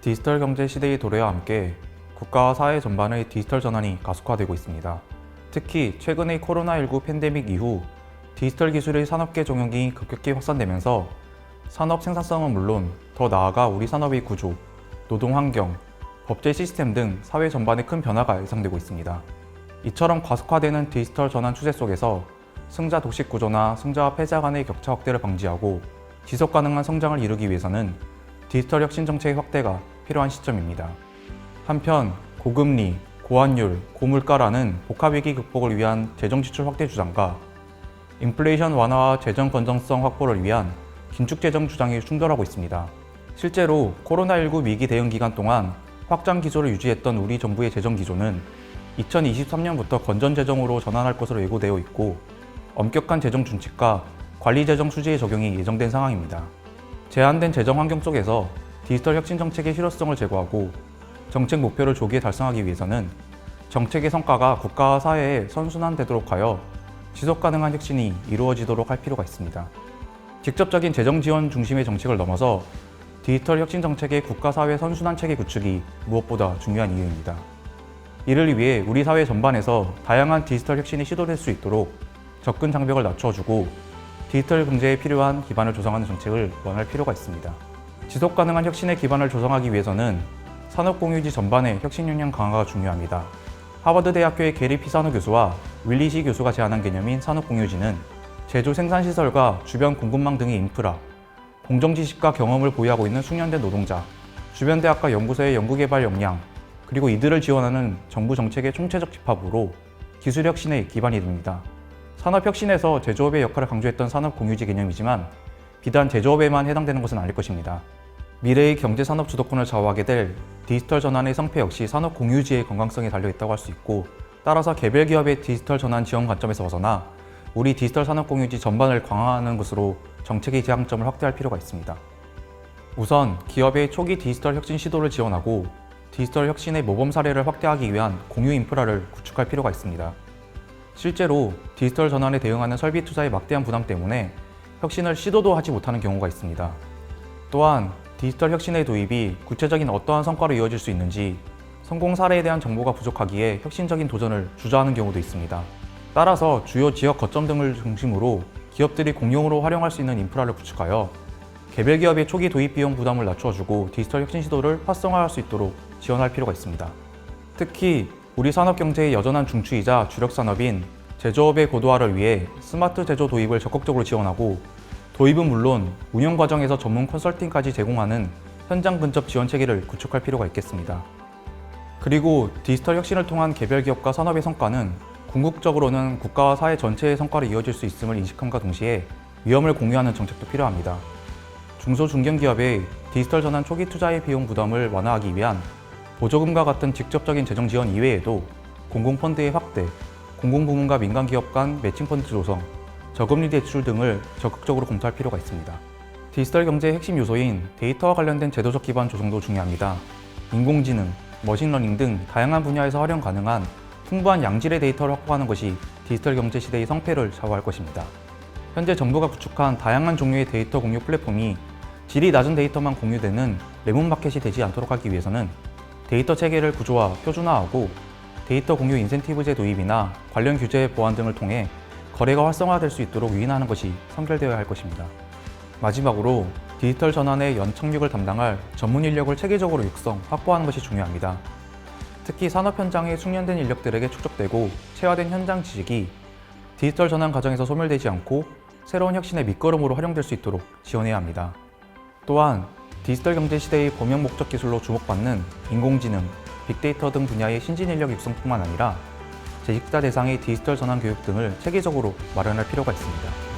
디지털 경제 시대의 도래와 함께 국가와 사회 전반의 디지털 전환이 가속화되고 있습니다. 특히 최근의 코로나19 팬데믹 이후 디지털 기술의 산업계 적용이 급격히 확산되면서 산업 생산성은 물론 더 나아가 우리 산업의 구조, 노동 환경, 법제 시스템 등 사회 전반에 큰 변화가 예상되고 있습니다. 이처럼 가속화되는 디지털 전환 추세 속에서 승자 독식 구조나 승자와 패자 간의 격차 확대를 방지하고 지속 가능한 성장을 이루기 위해서는 디지털 혁신 정책의 확대가 필요한 시점입니다. 한편 고금리, 고환율, 고물가라는 복합위기 극복을 위한 재정 지출 확대 주장과 인플레이션 완화와 재정 건전성 확보를 위한 긴축 재정 주장이 충돌하고 있습니다. 실제로 코로나19 위기 대응 기간 동안 확장 기조를 유지했던 우리 정부의 재정 기조는 2023년부터 건전 재정으로 전환할 것으로 예고되어 있고 엄격한 재정 준칙과 관리 재정 수지의 적용이 예정된 상황입니다. 제한된 재정 환경 속에서 디지털 혁신 정책의 실효성을 제고하고 정책 목표를 조기에 달성하기 위해서는 정책의 성과가 국가와 사회에 선순환되도록 하여 지속 가능한 혁신이 이루어지도록 할 필요가 있습니다. 직접적인 재정 지원 중심의 정책을 넘어서 디지털 혁신 정책의 국가 사회 선순환 체계 구축이 무엇보다 중요한 이유입니다. 이를 위해 우리 사회 전반에서 다양한 디지털 혁신이 시도될 수 있도록 접근 장벽을 낮춰주고 디지털 경제에 필요한 기반을 조성하는 정책을 원할 필요가 있습니다. 지속 가능한 혁신의 기반을 조성하기 위해서는 산업공유지 전반의 혁신 역량 강화가 중요합니다. 하버드대학교의 게리 피사노 교수와 윌리 시 교수가 제안한 개념인 산업공유지는 제조 생산시설과 주변 공급망 등의 인프라, 공정지식과 경험을 보유하고 있는 숙련된 노동자, 주변 대학과 연구소의 연구개발 역량, 그리고 이들을 지원하는 정부 정책의 총체적 집합으로 기술혁신의 기반이 됩니다. 산업혁신에서 제조업의 역할을 강조했던 산업공유지 개념이지만 비단 제조업에만 해당되는 것은 아닐 것입니다. 미래의 경제산업 주도권을 좌우하게 될 디지털 전환의 성패 역시 산업공유지의 건강성에 달려있다고 할 수 있고, 따라서 개별 기업의 디지털 전환 지원 관점에서 벗어나 우리 디지털 산업공유지 전반을 강화하는 것으로 정책의 지향점을 확대할 필요가 있습니다. 우선 기업의 초기 디지털 혁신 시도를 지원하고 디지털 혁신의 모범 사례를 확대하기 위한 공유 인프라를 구축할 필요가 있습니다. 실제로 디지털 전환에 대응하는 설비 투자의 막대한 부담 때문에 혁신을 시도도 하지 못하는 경우가 있습니다. 또한 디지털 혁신의 도입이 구체적인 어떠한 성과로 이어질 수 있는지 성공 사례에 대한 정보가 부족하기에 혁신적인 도전을 주저하는 경우도 있습니다. 따라서 주요 지역 거점 등을 중심으로 기업들이 공용으로 활용할 수 있는 인프라를 구축하여 개별 기업의 초기 도입 비용 부담을 낮춰주고 디지털 혁신 시도를 활성화할 수 있도록 지원할 필요가 있습니다. 특히 우리 산업 경제의 여전한 중추이자 주력 산업인 제조업의 고도화를 위해 스마트 제조 도입을 적극적으로 지원하고, 도입은 물론 운영 과정에서 전문 컨설팅까지 제공하는 현장 근접 지원 체계를 구축할 필요가 있겠습니다. 그리고 디지털 혁신을 통한 개별 기업과 산업의 성과는 궁극적으로는 국가와 사회 전체의 성과로 이어질 수 있음을 인식함과 동시에 위험을 공유하는 정책도 필요합니다. 중소 중견기업의 디지털 전환 초기 투자의 비용 부담을 완화하기 위한 보조금과 같은 직접적인 재정 지원 이외에도 공공펀드의 확대, 공공부문과 민간기업 간 매칭펀드 조성, 저금리 대출 등을 적극적으로 검토할 필요가 있습니다. 디지털 경제의 핵심 요소인 데이터와 관련된 제도적 기반 조성도 중요합니다. 인공지능, 머신러닝 등 다양한 분야에서 활용 가능한 풍부한 양질의 데이터를 확보하는 것이 디지털 경제 시대의 성패를 좌우할 것입니다. 현재 정부가 구축한 다양한 종류의 데이터 공유 플랫폼이 질이 낮은 데이터만 공유되는 레몬마켓이 되지 않도록 하기 위해서는 데이터 체계를 구조화, 표준화하고 데이터 공유 인센티브제 도입이나 관련 규제 보완 등을 통해 거래가 활성화될 수 있도록 유인하는 것이 선결되어야 할 것입니다. 마지막으로 디지털 전환의 연착륙을 담당할 전문 인력을 체계적으로 육성, 확보하는 것이 중요합니다. 특히 산업 현장에 숙련된 인력들에게 축적되고 체화된 현장 지식이 디지털 전환 과정에서 소멸되지 않고 새로운 혁신의 밑거름으로 활용될 수 있도록 지원해야 합니다. 또한 디지털 경제 시대의 범용 목적 기술로 주목받는 인공지능, 빅데이터 등 분야의 신진 인력 육성뿐만 아니라 재직자 대상의 디지털 전환 교육 등을 체계적으로 마련할 필요가 있습니다.